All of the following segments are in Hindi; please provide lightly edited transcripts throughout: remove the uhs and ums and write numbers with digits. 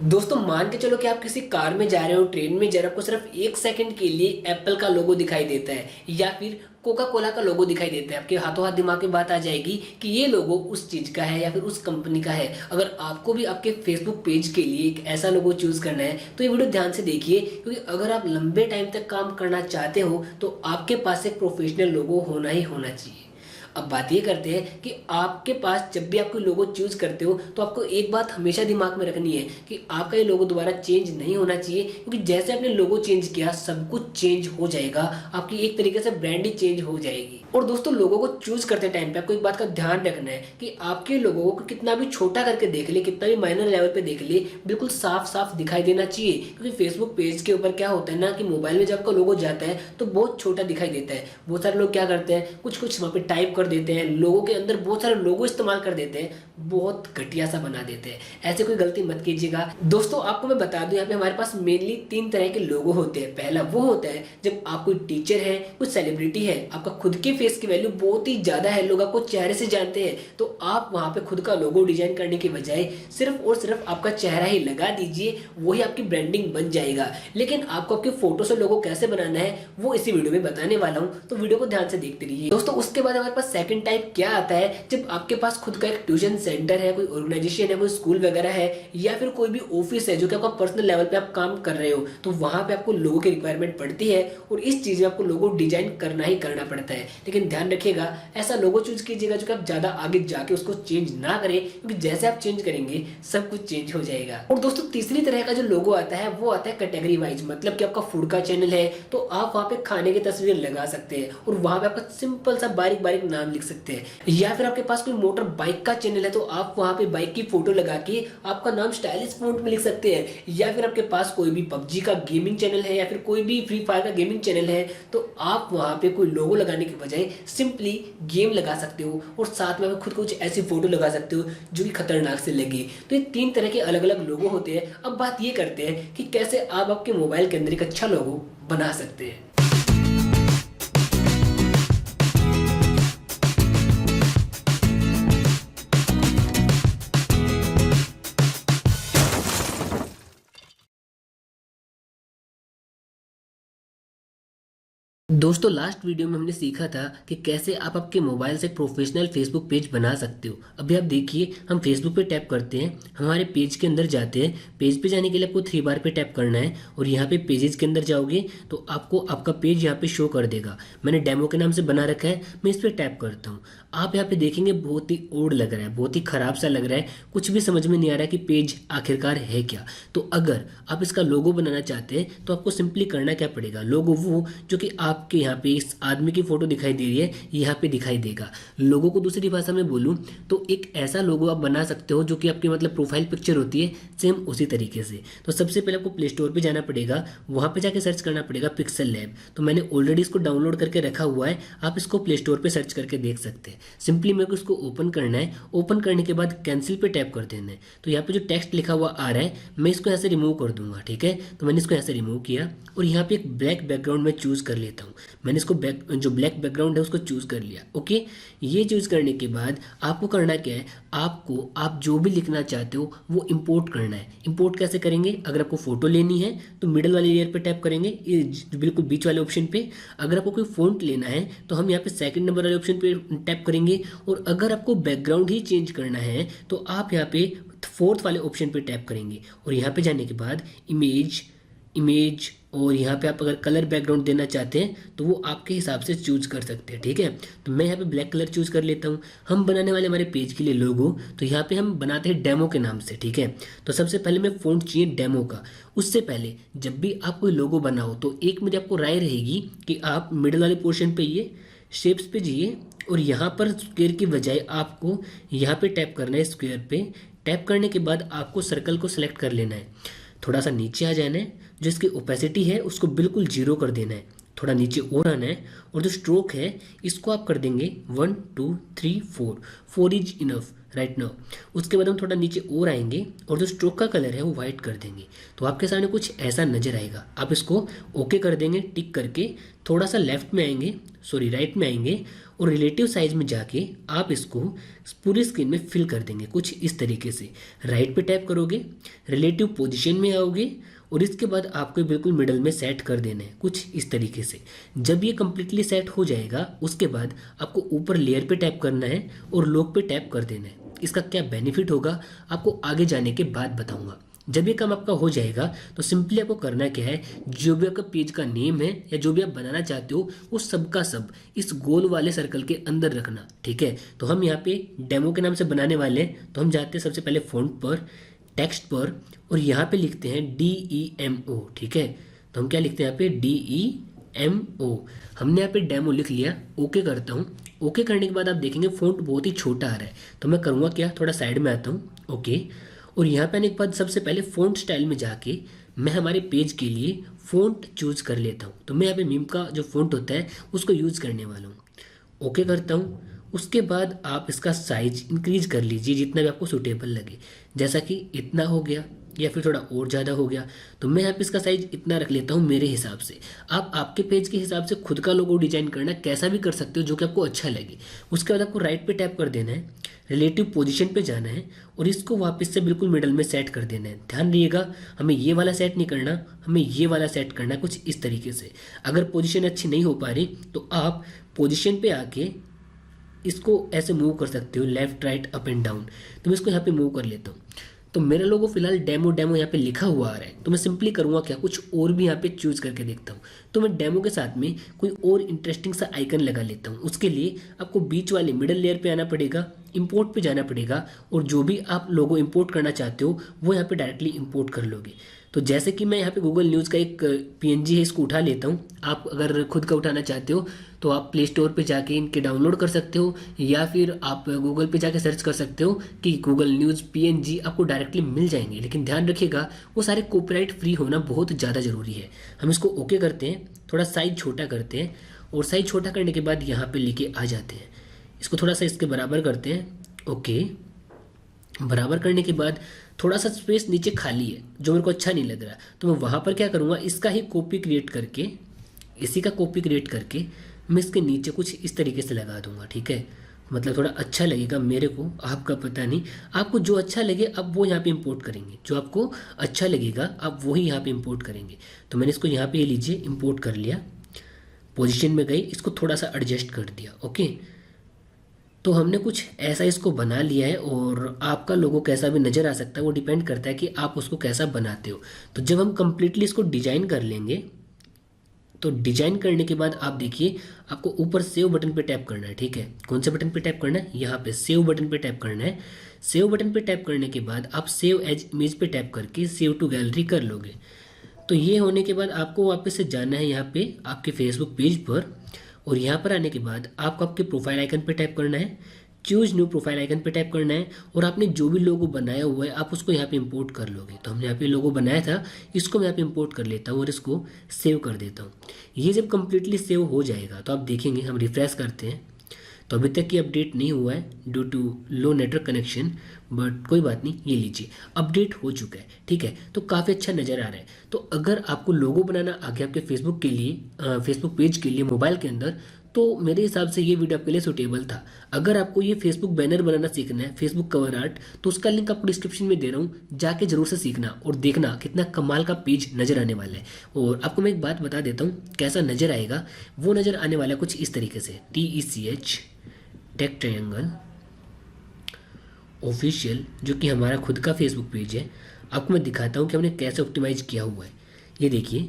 दोस्तों मान के चलो कि आप किसी कार में जा रहे हो, ट्रेन में जा रहे हो, आपको सिर्फ 1 सेकंड के लिए एप्पल का लोगो दिखाई देता है या फिर कोका कोला का लोगो दिखाई देता है। आपके हाथों हाथ दिमाग में बात आ जाएगी कि ये लोगो उस चीज का है या फिर उस कंपनी का है। अगर आपको भी आपके फेसबुक पेज के लिए एक ऐसा लोगो चूज करना है तो ये वीडियो ध्यान से देखिए, क्योंकि अगर आप लंबे टाइम तक काम करना चाहते हो तो आपके पास एक प्रोफेशनल लोगो होना ही होना चाहिए। अब बात ये करते हैं कि आपके पास जब भी आप कोई लोगो चूज करते हो तो आपको एक बात हमेशा दिमाग में रखनी है कि आपका ये लोगो दोबारा चेंज नहीं होना चाहिए, क्योंकि जैसे आपने लोगो चेंज किया सब कुछ चेंज हो जाएगा, आपकी एक तरीके से ब्रांड ही चेंज हो जाएगी। और दोस्तों लोगों को चूज करते टाइम पे आपको एक बात का ध्यान रखना है कि आपके लोगों को कितना भी छोटा करके देख ले, कितना भी माइनर लेवल पे देख ले, बिल्कुल साफ साफ दिखाई देना चाहिए। क्योंकि फेसबुक पेज के ऊपर क्या होता है ना कि मोबाइल में जब आपका लोगो जाता है तो बहुत छोटा दिखाई देता है। बहुत सारे लोग क्या करते हैं, कुछ कुछ वहाँ पे टाइप कर देते हैं, लोगों के अंदर बहुत सारे लोगो इस्तेमाल कर देते हैं, बहुत घटिया सा बना देते हैं। ऐसे कोई गलती मत कीजिएगा। दोस्तों आपको मैं बता दूं, यहाँ पे हमारे पास मेनली 3 तरह के लोगो होते हैं। पहला वो होता है जब आप कोई टीचर है, कुछ सेलिब्रिटी है, आपका खुद के फेस की वैल्यू बहुत ही ज्यादा है, लोग आपको चेहरे से जानते हैं, तो आप वहां पे खुद का लोगो डिजाइन करने के बजाय सिर्फ और सिर्फ आपका चेहरा ही लगा दीजिए, वही आपकी ब्रांडिंग बन जाएगा। लेकिन आपको आपके फोटो से लोगो कैसे बनाना है वो इसी वीडियो में बताने वाला हूँ, तो वीडियो को ध्यान से देखते रहिए। दोस्तों उसके बाद हमारे पास सेकंड टाइप क्या आता है, जब आपके पास खुद का एक ट्यूशन सेंटर है, कोई ऑर्गेनाइजेशन है, कोई स्कूल वगैरह है, या फिर कोई भी ऑफिस है जो कि आपका पर्सनल लेवल पे आप काम कर रहे हो, तो वहां पे आपको लोगो की रिक्वायरमेंट पड़ती है और इस चीज में आपको लोगो डिजाइन करना ही करना पड़ता है। लेकिन ध्यान रखिएगा ऐसा लोगो चूज कीजिएगा जो कि आप ज्यादा आगे जाके उसको चेंज ना करें, क्योंकि जैसे आप चेंज करेंगे सब कुछ चेंज हो जाएगा। और दोस्तों तीसरी तरह का जो लोगो आता है वो आता है कैटेगरी वाइज। मतलब कि आपका फूड का चैनल है तो आप वहां पे खाने की तस्वीर लगा सकते हैं और वहां पे आपका सिंपल सा बारीक बारीक नाम लिख सकते हैं। या फिर आपके पास कोई मोटर बाइक का चैनल है तो आप वहां पे बाइक की फोटो लगा के आपका नाम स्टाइलिश फॉन्ट में लिख सकते हैं। या फिर आपके पास कोई भी पबजी का गेमिंग चैनल है या फिर कोई भी फ्री फायर का गेमिंग चैनल है तो आप वहां पे कोई लोगो लगाने के बजाय सिंपली गेम लगा सकते हो और साथ में खुद कुछ ऐसी फोटो लगा सकते हो जो कि खतरनाक से लगे। तो ये 3 तरह के अलग अलग लोगो होते हैं। अब बात ये करते हैं कि कैसे आप आपके मोबाइल के अंदर एक अच्छा लोगो बना सकते हैं। दोस्तों लास्ट वीडियो में हमने सीखा था कि कैसे आप आपके मोबाइल से प्रोफेशनल फेसबुक पेज बना सकते हो। अभी आप देखिए हम फेसबुक पे टैप करते हैं, हमारे पेज के अंदर जाते हैं। पेज पे जाने के लिए आपको 3 बार पे टैप करना है और यहाँ पे पेजेस के अंदर जाओगे तो आपको आपका पेज यहाँ पे शो कर देगा। मैंने डेमो के नाम से बना रखा है, मैं इस पर टैप करता हूँ। आप यहाँ पे देखेंगे बहुत ही ओल्ड लग रहा है, बहुत ही खराब सा लग रहा है, कुछ भी समझ में नहीं आ रहा है कि पेज आखिरकार है क्या। तो अगर आप इसका लोगो बनाना चाहते हैं तो आपको सिंपली करना क्या पड़ेगा, लोगो वो जो कि आपके यहाँ पे इस आदमी की फोटो दिखाई दे रही है यहाँ पे दिखाई देगा। लोगो को दूसरी भाषा में बोलूँ तो एक ऐसा लोगो आप बना सकते हो जो कि आपकी मतलब प्रोफाइल पिक्चर होती है सेम उसी तरीके से। तो सबसे पहले आपको प्ले स्टोर पे जाना पड़ेगा, वहाँ पे जाके सर्च करना पड़ेगा पिक्सल लैब। तो मैंने ऑलरेडी इसको डाउनलोड करके रखा हुआ है, आप इसको प्ले स्टोर पे सर्च करके देख सकते हैं। सिंपली मेरे को इसको ओपन करना है, ओपन करने के बाद कैंसिल पे टैप कर देना है। तो यहाँ पे जो टेक्स्ट लिखा हुआ आ रहा है मैं इसको यहाँ से रिमूव कर दूंगा, ठीक है। तो मैंने इसको यहाँ से रिमूव किया और यहाँ पे एक ब्लैक बैकग्राउंड में चूज कर लेता हूँ। मैंने इसको जो ब्लैक बैकग्राउंड है उसको चूज कर लिया। ओके, ये चूज करने के बाद आपको करना क्या है, आपको आप जो भी लिखना चाहते हो वो इंपोर्ट करना है। इंपोर्ट कैसे करेंगे, अगर आपको फोटो लेनी है तो मिडल वाले लेयर पे टैप करेंगे, ये बिल्कुल बीच वाले ऑप्शन पे। अगर आपको कोई फॉन्ट लेना है तो हम यहाँ पे सेकंड नंबर वाले ऑप्शन पे टैप करेंगे। और अगर आपको बैकग्राउंड ही चेंज करना है तो आप यहाँ पे 4th वाले ऑप्शन पे टैप करेंगे और यहाँ पे जाने के बाद इमेज और यहाँ पे आप अगर कलर बैकग्राउंड देना चाहते हैं तो वो आपके हिसाब से चूज कर सकते हैं, ठीक है। तो मैं यहाँ पे ब्लैक कलर चूज कर लेता हूँ। हम बनाने वाले हमारे पेज के लिए लोगो, तो यहाँ पे हम बनाते हैं डेमो के नाम से, ठीक है। तो सबसे पहले मैं फ़ॉन्ट चाहिए डेमो का। उससे पहले जब भी आप कोई लोगो बनाओ तो एक मेरी आपको राय रहेगी कि आप मिडिल वाले पोर्शन पे ये शेप्स पे जाइए और यहाँ पर स्क्वायर की बजाय आपको यहाँ पे टैप करना है। स्क्वायर पे टैप करने के बाद आपको सर्कल को सिलेक्ट कर लेना है, थोड़ा सा नीचे आ जाना है, जो इसकी ओपेसिटी है उसको बिल्कुल 0 कर देना है, थोड़ा नीचे और आना है, और जो स्ट्रोक है इसको आप कर देंगे 1 2 3 4, 4 इज इनफ राइट नाउ। उसके बाद हम थोड़ा नीचे और आएंगे और जो स्ट्रोक का कलर है वो वाइट कर देंगे, तो आपके सामने कुछ ऐसा नजर आएगा। आप इसको ओके कर देंगे टिक करके, थोड़ा सा लेफ्ट में आएंगे, सॉरी राइट में आएंगे, और रिलेटिव साइज में जाके आप इसको पूरी स्क्रीन में फिल कर देंगे कुछ इस तरीके से। राइट पे टैप करोगे, रिलेटिव पोजीशन में आओगे, और इसके बाद आपको बिल्कुल मिडल में सेट कर देना है कुछ इस तरीके से। जब ये कम्प्लीटली सेट हो जाएगा उसके बाद आपको ऊपर लेयर पे टैप करना है और लॉक पे टैप कर देना है। इसका क्या बेनिफिट होगा आपको आगे जाने के बाद बताऊंगा। जब ये काम आपका हो जाएगा तो सिंपली आपको करना क्या है, जो भी आपका पेज का नेम है या जो भी आप बनाना चाहते हो वो सब का सब इस गोल वाले सर्कल के अंदर रखना, ठीक है। तो हम यहाँ पे डेमो के नाम से बनाने वाले हैं, तो हम जाते हैं सबसे पहले फ़ॉन्ट पर, टेक्स्ट पर, और यहाँ पे लिखते हैं DEMO, ठीक है। तो हम क्या लिखते हैं यहाँ पे DEMO। हमने यहाँ पे डेमो लिख लिया, ओके करता हूँ। ओके करने के बाद आप देखेंगे फ़ॉन्ट बहुत ही छोटा आ रहा है, तो मैं करूँगा क्या, थोड़ा साइड में आता हूँ, ओके। और यहाँ पे आने के बाद सबसे पहले फ़ॉन्ट स्टाइल में जाके मैं हमारे पेज के लिए फ़ॉन्ट चूज़ कर लेता हूँ। तो मैं यहाँ पे मीम का जो फ़ॉन्ट होता है उसको यूज़ करने वाला हूँ। ओके करता हूँ। उसके बाद आप इसका साइज इंक्रीज कर लीजिए जितना भी आपको सूटेबल लगे, जैसा कि इतना हो गया या फिर थोड़ा और ज़्यादा हो गया। तो मैं यहाँ पे इसका साइज इतना रख लेता हूँ मेरे हिसाब से। आप आपके पेज के हिसाब से खुद का लोगो डिजाइन करना कैसा भी कर सकते हो जो कि आपको अच्छा लगे। उसके बाद आपको राइट पे टैप कर देना है, रिलेटिव पोजीशन पे जाना है और इसको वापस से बिल्कुल मिडल में सेट कर देना है। ध्यान रहिएगा हमें ये वाला सेट नहीं करना, हमें ये वाला सेट करना है कुछ इस तरीके से। अगर पोजीशन अच्छी नहीं हो पा रही तो आप पोजीशन पे आके इसको ऐसे मूव कर सकते हो, left right up and down. तो मैं इसको यहाँ पे मूव कर लेता हूँ। तो मेरा लोगो फिलहाल डेमो डेमो यहाँ पे लिखा हुआ आ रहा है, तो मैं सिंपली करूँगा क्या, कुछ और भी यहाँ पे चूज करके देखता हूँ। तो मैं डेमो के साथ में कोई और इंटरेस्टिंग सा आइकन लगा लेता हूँ। उसके लिए आपको बीच वाले मिडल लेयर पे आना पड़ेगा, इंपोर्ट पे जाना पड़ेगा, और जो भी आप लोगो इंपोर्ट करना चाहते हो वो यहाँ पे डायरेक्टली इंपोर्ट कर लोगे। तो जैसे कि मैं यहाँ पे गूगल न्यूज़ का एक PNG है, इसको उठा लेता हूँ। आप अगर खुद का उठाना चाहते हो तो आप प्ले स्टोर पे जाके इनके डाउनलोड कर सकते हो, या फिर आप गूगल पे जाके सर्च कर सकते हो कि गूगल न्यूज़ PNG, आपको डायरेक्टली मिल जाएंगे। लेकिन ध्यान रखिएगा वो सारे कॉपीराइट फ्री होना बहुत ज़्यादा ज़रूरी है। हम इसको ओके करते हैं, थोड़ा साइज छोटा करते हैं, और साइज छोटा करने के बाद यहाँ पर लेके आ जाते हैं। इसको थोड़ा सा इसके बराबर करते हैं, ओके। बराबर करने के बाद थोड़ा सा स्पेस नीचे खाली है जो मेरे को अच्छा नहीं लग रहा, तो मैं वहाँ पर क्या करूँगा, इसका ही कॉपी क्रिएट करके, इसी का कॉपी क्रिएट करके मैं इसके नीचे कुछ इस तरीके से लगा दूंगा, ठीक है। मतलब थोड़ा अच्छा लगेगा मेरे को, आपका पता नहीं, आपको जो अच्छा लगे आप वो यहाँ पे इंपोर्ट करेंगे, जो आपको अच्छा लगेगा आप वही यहाँ पे इंपोर्ट करेंगे। तो मैंने इसको यहाँ पे लीजिए इंपोर्ट कर लिया, पोजीशन में गई, इसको थोड़ा सा एडजस्ट कर दिया, ओके। तो हमने कुछ ऐसा इसको बना लिया है, और आपका लोगो कैसा भी नज़र आ सकता है वो डिपेंड करता है कि आप उसको कैसा बनाते हो। तो जब हम कंप्लीटली इसको डिजाइन कर लेंगे, तो डिजाइन करने के बाद आप देखिए आपको ऊपर सेव बटन पे टैप करना है, ठीक है। कौन से बटन पे टैप करना है, यहाँ पे सेव बटन पे टैप करना है। सेव बटन पे टैप करने के बाद आप सेव एज इमेज पे टैप करके सेव टू गैलरी कर लोगे। तो ये होने के बाद आपको वापस से जाना है यहाँ पे आपके फेसबुक पेज पर, और यहाँ पर आने के बाद आपको आपके प्रोफाइल आइकन पे टैप करना है, चूज न्यू प्रोफाइल आइकन पे टैप करना है, और आपने जो भी लोगो बनाया हुआ है आप उसको यहाँ पे इंपोर्ट कर लोगे। तो हमने यहाँ पे लोगो बनाया था, इसको मैं यहाँ पे इंपोर्ट कर लेता हूँ और इसको सेव कर देता हूँ। ये जब कम्प्लीटली सेव हो जाएगा तो आप देखेंगे, हम रिफ्रेश करते हैं तो अभी तक ये अपडेट नहीं हुआ है due to low network connection, but कोई बात नहीं, ये लीजिए अपडेट हो चुका है, ठीक है। तो काफ़ी अच्छा नज़र आ रहा है। तो अगर आपको लोगो बनाना आ गया आपके फेसबुक के लिए, फेसबुक पेज के लिए मोबाइल के अंदर, तो मेरे हिसाब से ये वीडियो आपके लिए सूटेबल था। अगर आपको ये फेसबुक बैनर बनाना सीखना है, फेसबुक कवर आर्ट, तो उसका लिंक आपको डिस्क्रिप्शन में दे रहा हूँ, जाके जरूर से सीखना और देखना कितना कमाल का पेज नज़र आने वाला है। और आपको मैं एक बात बता देता हूँ कैसा नज़र आएगा। वो नज़र आने वाला है कुछ इस तरीके से, TECH टेक ट्रायंगल ऑफिशियल, जो कि हमारा खुद का फेसबुक पेज है। आपको मैं दिखाता हूँ कि हमने कैसे ऑप्टिमाइज किया हुआ है। ये देखिए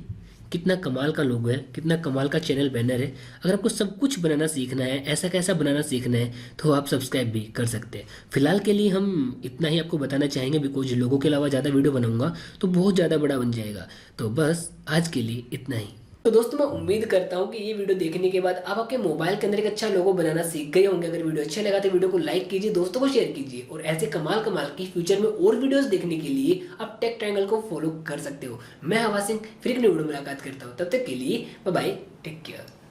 कितना कमाल का लोगो है, कितना कमाल का चैनल बैनर है। अगर आपको सब कुछ बनाना सीखना है, ऐसा कैसा बनाना सीखना है, तो आप सब्सक्राइब भी कर सकते हैं। फिलहाल के लिए हम इतना ही आपको बताना चाहेंगे, बिकॉज लोगों के अलावा ज़्यादा वीडियो बनाऊंगा तो बहुत ज़्यादा बड़ा बन जाएगा। तो बस आज के लिए इतना ही। तो दोस्तों मैं उम्मीद करता हूँ कि ये वीडियो देखने के बाद आप आपके मोबाइल के अंदर एक अच्छा लोगो बनाना सीख गए होंगे। अगर वीडियो अच्छा लगा तो वीडियो को लाइक कीजिए, दोस्तों को शेयर कीजिए और ऐसे कमाल कमाल की फ्यूचर में और वीडियोस देखने के लिए आप टेक ट्रायंगल को फॉलो कर सकते हो। मैं हवा सिंह फिर एक नई वीडियो में मुलाकात करता हूँ, तब तक के लिए बाय बाय, टेक केयर।